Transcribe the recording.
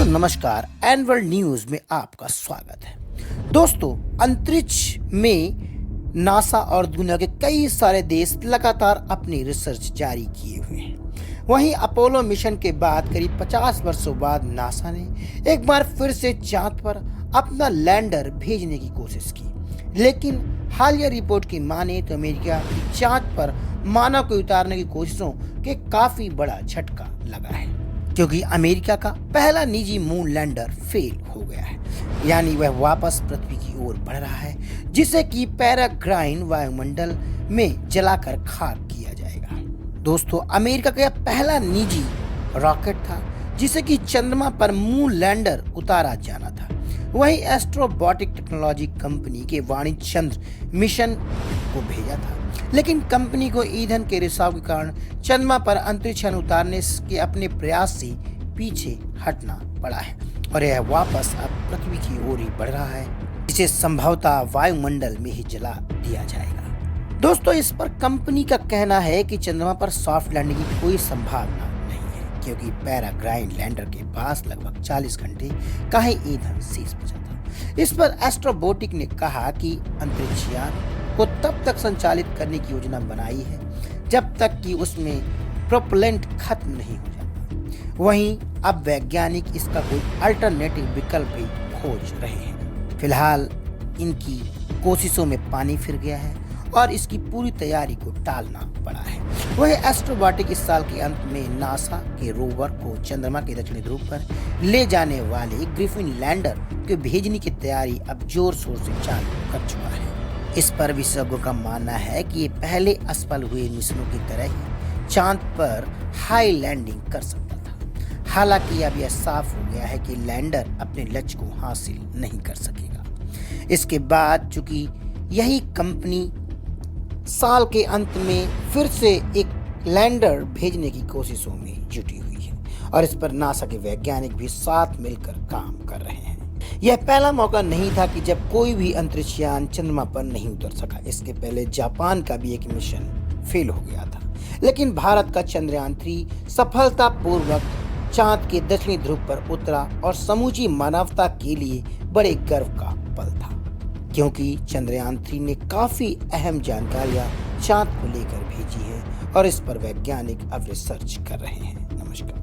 दोस्तों नमस्कार, N world news में आपका स्वागत है। दोस्तों, अंतरिक्ष में नासा और दुनिया के कई सारे देश लगातार अपनी रिसर्च जारी किए हुए हैं। वहीं अपोलो मिशन के बाद करीब 50 वर्षों बाद नासा ने एक बार फिर से चांद पर अपना लैंडर भेजने की कोशिश की, लेकिन हालिया रिपोर्ट की माने तो अमेरिका की चांद पर मानव को उतारने की कोशिशों के काफी बड़ा झटका लगा है, क्योंकि अमेरिका का पहला निजी मून लैंडर फेल हो गया है। यानी वह वापस पृथ्वी की ओर बढ़ रहा है, जिसे कि पैराग्राइन वायुमंडल में जलाकर खाक किया जाएगा। दोस्तों, अमेरिका का यह पहला निजी रॉकेट था जिसे कि चंद्रमा पर मून लैंडर उतारा जाना था। वहीं एस्ट्रोबॉटिक टेक्नोलॉजी कंपनी के वाणिज्य चंद्र मिशन को भेजा था, लेकिन कंपनी को ईंधन के रिसाव के कारण चंद्रमा पर अंतरिक्ष यान उतारने के अपने प्रयास से पीछे हटना पड़ा है और यह वापस अब पृथ्वी की ओर ही बढ़ रहा है, जिसे संभवतः वायुमंडल में ही जला दिया जाएगा। दोस्तों, इस पर कंपनी का कहना है कि चंद्रमा पर सॉफ्ट लैंडिंग की कोई संभावना नहीं है, क्योंकि पैराग्राइन लैंडर के पास लगभग 40 घंटे का ही ईंधन शेष बचा था। इस पर एस्ट्रोबॉटिक ने कहा कि अंतरिक्ष यान को तब तक संचालित करने की योजना बनाई है जब तक कि उसमें प्रोपेलेंट खत्म नहीं हो जाता। वहीं अब वैज्ञानिक इसका कोई अल्टरनेटिव विकल्प भी खोज रहे हैं। फिलहाल इनकी कोशिशों में पानी फिर गया है और इसकी पूरी तैयारी को टालना पड़ा है। वहीं एस्ट्रोबॉटिक इस साल के अंत में नासा के रोवर को चंद्रमा के दक्षिणी ध्रुव पर ले जाने वाले ग्रिफिन लैंडर के भेजने की तैयारी अब जोर शोर से चालू कर चुका है। इस पर विशेषज्ञों का मानना है कि ये पहले असफल हुए मिशनों की तरह ही चांद पर हाई लैंडिंग कर सकता था। हालांकि अब यह साफ हो गया है कि लैंडर अपने लक्ष्य को हासिल नहीं कर सकेगा। इसके बाद चूंकि यही कंपनी साल के अंत में फिर से एक लैंडर भेजने की कोशिशों में जुटी हुई है और इस पर नासा के वैज्ञानिक भी साथ मिलकर काम कर रहे हैं। यह पहला मौका नहीं था कि जब कोई भी अंतरिक्ष यान चंद्रमा पर नहीं उतर सका। इसके पहले जापान का भी एक मिशन फेल हो गया था, लेकिन भारत का चंद्रयान 3 सफलतापूर्वक चांद के दक्षिणी ध्रुव पर उतरा और समूची मानवता के लिए बड़े गर्व का पल था, क्योंकि चंद्रयान 3 ने काफी अहम जानकारियां चांद को लेकर भेजी है और इस पर वैज्ञानिक अब रिसर्च कर रहे हैं। नमस्कार।